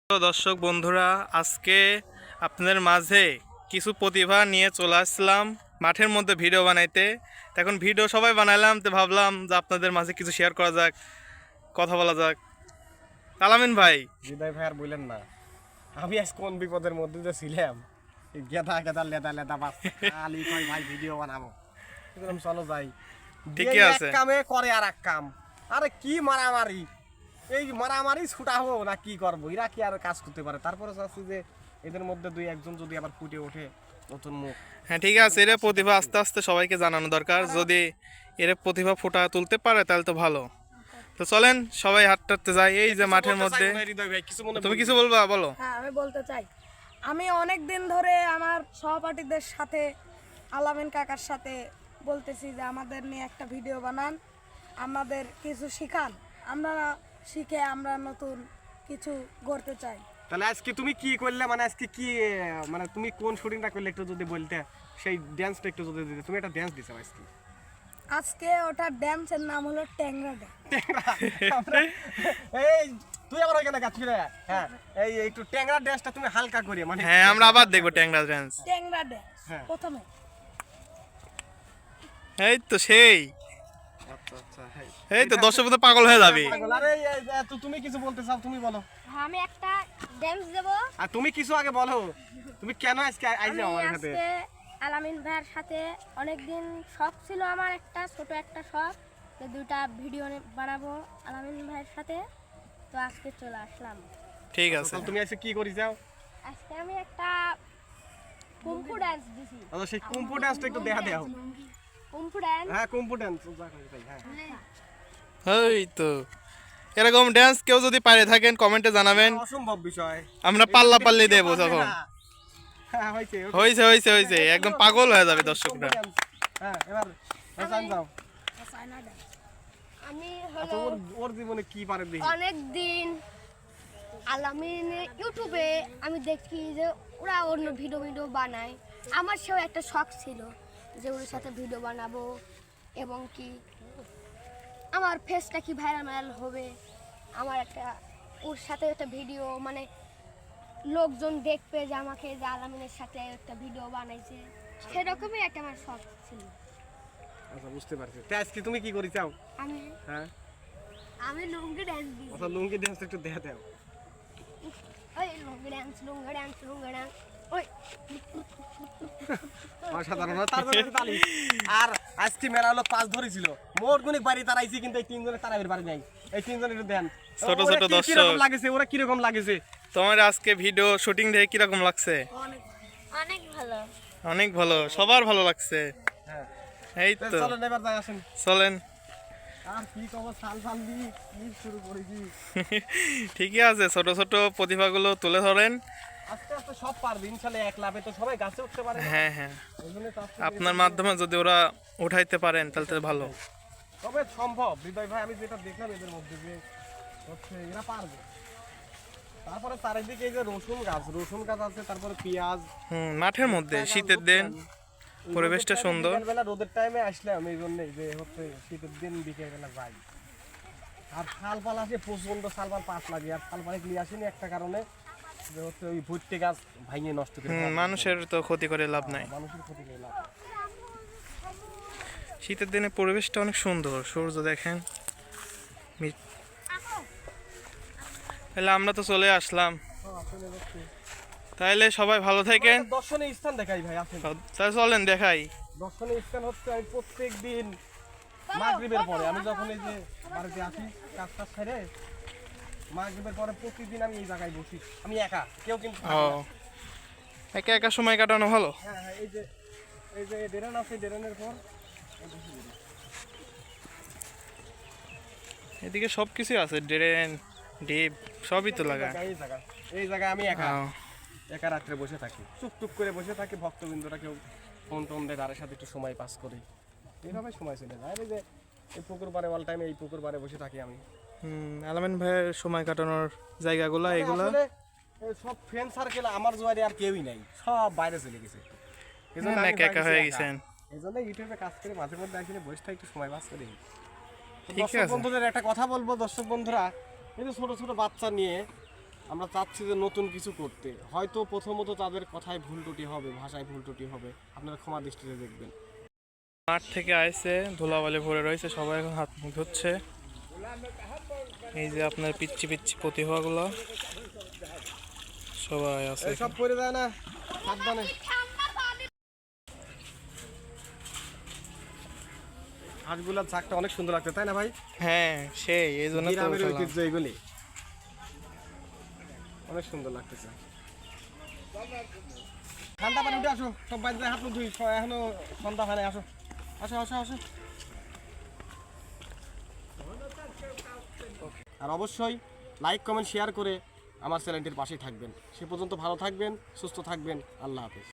তো দর্শক বন্ধুরা, আজকে আপনাদের মাঝে কিছু প্রতিভা নিয়ে চলে আসলাম মাঠের মধ্যে ভিডিও বানাইতে। এখন ভিডিও সবাই বানাইলাম, তো ভাবলাম যে আপনাদের মাঝে কিছু শেয়ার করা যাক, কথা বলা যাক। আলামিন ভাই, হৃদয় ভাই আর বললেন না, আমি আজ কোন বিপদের মধ্যে যে ছিলাম। গেদা গেদা লেদা লেদা বাস খালি কই ভাই ভিডিও বানাবো, এরকম চলো যাই। ঠিকই এক আছে। কামে করে আর এক কাম। আরে কি মারামারি, এই মারামারি ছুটাবো না কি করবো, এরা কি আর কাজ করতে পারে। তারপরে চাচ্ছি যে এদের মধ্যে দুই একজন যদি আবার ফুটে ওঠে নতুন মুখ। হ্যাঁ ঠিক আছে, এর প্রতিভা আস্তে আস্তে সবাইকে জানানো দরকার। যদি এর প্রতিভা ফুটা তুলতে পারে তাহলে তো ভালো। তো চলেন সবাই হাঁটতে যাই এই যে মাঠের মধ্যে। হৃদয় ভাই কিছু মনে তুমি কিছু বলবা? বলো। হ্যাঁ, আমি বলতে চাই, আমি অনেক দিন ধরে আমার সহপাঠীদের সাথে আলামিন কাকার সাথে বলতেছি যে আমাদের নিয়ে একটা ভিডিও বানান, আমাদের কিছু শিখান, আমরা শিখে আমরা নতুন কিছু গড়তে চাই। তাহলে আজকে তুমি কি করলে, মানে আজকে কি, মানে তুমি কোন শুটিংটা করলে একটু যদি বলতে, সেই ড্যান্সটা একটু যদি দিতে। তুমি একটা ড্যান্স দিছো আজকে। আজকে ওটা ড্যান্সের নাম হলো ট্যাংরা ড্যান্স। এই তুই আবার ওখানে কাজ করে। হ্যাঁ, এই একটু ট্যাংরা ড্যান্সটা তুমি হালকা করে, মানে হ্যাঁ, আমরা আবার দেখবো ট্যাংরা ড্যান্স। ট্যাংরা ড্যান্স হ্যাঁ। প্রথমে এই তো সেই, আচ্ছা আচ্ছা, হ্যাঁ এই তো দর্শক তো পাগল হয়ে যাবে। আরে তুমি কিছু বলতে চাও, তুমি বলো। আমি একটা ড্যান্স দেব। আর তুমি কিছু আগে বলো, তুমি কেন আজকে আইলে আমি আমার সাথে? আজকে আলামিন ভাইয়ের সাথে অনেকদিন শখ ছিল আমার, একটা ছোট একটা শখ, যে দুইটা ভিডিও বানাবো আলামিন ভাইয়ের সাথে। তো আজকে চলে আসলাম। ঠিক আছে, তাহলে তুমি আজকে কি করি যাও? আজকে আমি একটা কুম্ফু ডান্স দিছি। আচ্ছা, সেই কুম্ফু ড্যান্সটা একটু দেখা দাও। Kung fu dance. হ্যাঁ, কুম্ফু ড্যান্স হ্যাঁ। এই তো এরকম ড্যান্স কেউ যদি পারে থাকেন কমেন্টে জানাবেন। অসম্ভব বিষয়, আমরা পাল্লা পাল্লি দেবো যখন। হ্যাঁ হয়েছে হয়েছে হয়েছে হয়েছে, একদম পাগল হয়ে যাবে দর্শকরা। হ্যাঁ, এবার জান যাও। China dance. আমি আচ্ছা, হলো ওর জীবনে কি পারে দেখি। অনেকদিন আলামিন ইউটিউবে আমি দেখি যে ওরা অন্য ভিডিও বানায়। আমার সেও একটা শখ ছিল যে ওর সাথে ভিডিও বানাবো, এবং কি আমার ফেসটা কি ভাইরাল হবে, আমার একটা ওর সাথে একটা ভিডিও, মানে লোকজন দেখবে যে আমাকে, যে আলামিনের সাথে একটা ভিডিও বানাইছে, সেরকমই একটা আমার শখ ছিল। আচ্ছা, বুঝতে পারছি। তা আজকে তুমি কি করি চাও? আমি হ্যাঁ, আমি লুঙ্গি ড্যান্স দিই। আচ্ছা, লুঙ্গি ড্যান্স একটু দেখা দাও। ওই লুঙ্গি ড্যান্স, লুঙ্গি ড্যান্স, লুঙ্গি ড্যান্স, ওই অসাধারণ, তারপরে তালি। আর আজকে মেলা হলো 5 ধরেছিল, মোট গুণিক বাড়ি তারাইছি, কিন্তু এই 3 জনের তারাইবের বাড়ি নাই। এই 3 জন একটু দেন। ছোট ওরা ছোট কি দর্শক। কিরকম লাগেছে, ওরা কিরকম লাগেছে? তোমার আজকে ভিডিও শুটিং দেখে কিরকম লাগছে? অনেক ভালো। অনেক ভালো, সবার ভালো লাগছে। হ্যাঁ, এই তো চলো এবার যাই, আসেন। চলেন। আর কি খবর, সাল সাল দিয়ে কি শুরু করেছি। ঠিকই আছে, ছোট ছোট প্রতিভাগুলো তুলে ধরেন। আস্তে আস্তে সব পারবে ইনশাআল্লাহ। এক লাভে তো সবাই গাছে উঠতে পারে না। হ্যাঁ হ্যাঁ, ওই জন্য তো আস্তে আপনার মাধ্যমে যদি ওরা উঠাইতে পারেন তাহলে তো ভালো। তবে সম্ভব। হৃদয় ভাই, আমি যেটা দেখলাম এদের মধ্যে যে হচ্ছে এরা পারবে। তারপরে চারিদিকে এই যে রসুন গাছ আছে, তারপরে পেঁয়াজ। মাঠের মধ্যে শীতের দিন, পরিবেশটা সুন্দর। বিকেলবেলা রোদের টাইমে আসলাম এই জন্যই, যে হচ্ছে শীতের দিন বিকেলবেলা যাই। আর শালপাল আসে, প্রচন্ড শালপাল পাশ লাগে। আর শালপাল নিয়ে আসিনি একটা কারণে, যে হচ্ছে ওই ভুট্টে গাছ ভাঙিয়ে নষ্ট করে ফেলে। মানুষের তো ক্ষতি করে লাভ নাই। মানুষের ক্ষতি নেই, লাভ। শীতের দিনে পরিবেশটা অনেক সুন্দর, সূর্য দেখেন। তাহলে আমরা তো চলে আসলাম, তাহলে সবাই ভালো থাকেন। দর্শনীয় স্থান দেখাই ভাই, আসেন। তাহলে চলেন দেখাই। দর্শনীয় স্থান হচ্ছে, আমি প্রত্যেক দিন মাগরিবের পরে, আমি যখন এই যে বাড়িতে আসি কাজ ছেড়ে, মাগরিবের পরে প্রতিদিন আমি এই জায়গায় বসি। আমি একা, কেউ কিন্তু থাকে ও, না। একা একা সময় কাটানো ভালো। হ্যাঁ হ্যাঁ, এই যে ডেরান আছে, ডেরানের পর এদিকে সব কিছু আছে, ড্রেন ডিপ সবই তো লাগা। এই জায়গায় আমি একা ও, একা রাত্রে বসে থাকি, চুপটুপ করে বসে থাকি। ভক্তবৃন্দরা কেউ ফোন টোন দেয়, তাদের সাথে একটু সময় পাস করি, এইভাবে সময় চলে যায়। আর এই যে এই পুকুর পাড়ে, অল টাইম এই পুকুর পাড়ে বসে থাকি আমি। আলামিন ভাইয়ের সময় কাটানোর জায়গাগুলো এগুলা। আসলে সব ফ্রেন্ড সার্কেল আমার জোয়ারে আর কেউই নাই, সব বাইরে চলে গেছে। এজন্য আমি একা একা বাইরে হয়ে একা। গেছেন। এজন্য ইউটিউবে কাজ করে মাঝে মধ্যে আসলে বসে থাকি, একটু সময় পাস করি। ঠিক দর্শক আছে। বন্ধুদের একটা কথা বলবো, দর্শক বন্ধুরা, এই যে ছোট ছোট বাচ্চা নিয়ে আমরা চাচ্ছি যে নতুন কিছু করতে। হয়তো প্রথমত তাদের কথায় ভুল ত্রুটি হবে, ভাষায় ভুল ত্রুটি হবে, আপনারা ক্ষমা দৃষ্টিতে দেখবেন। মাঠ থেকে আইছে, ধুলাবালি ভরে রয়েছে, সবাই এখন হাত মুখ ধুচ্ছে। এই যে আপনার পিচ্ছি পিচ্ছি প্রতিভাগুলো সবাই আছে। সব পড়ে যায় না, সাবধানে। হাঁসগুলার ঝাঁকটা অনেক সুন্দর লাগছে, তাই না ভাই? হ্যাঁ সেই এই জন্য তো গ্রামের উঠালাম। ঐতিহ্য এগুলি, অনেক সুন্দর লাগতেছে। ঠান্ডা পানি উঠে আসো, সব বাইরে হাত মুখ ধুই, এখনো সন্ধ্যা হয় নাই, আসো আসো আসো আসো। আর অবশ্যই লাইক কমেন্ট শেয়ার করে আমার চ্যানেলটির পাশেই থাকবেন। সে পর্যন্ত ভালো থাকবেন, সুস্থ থাকবেন। আল্লাহ হাফেজ।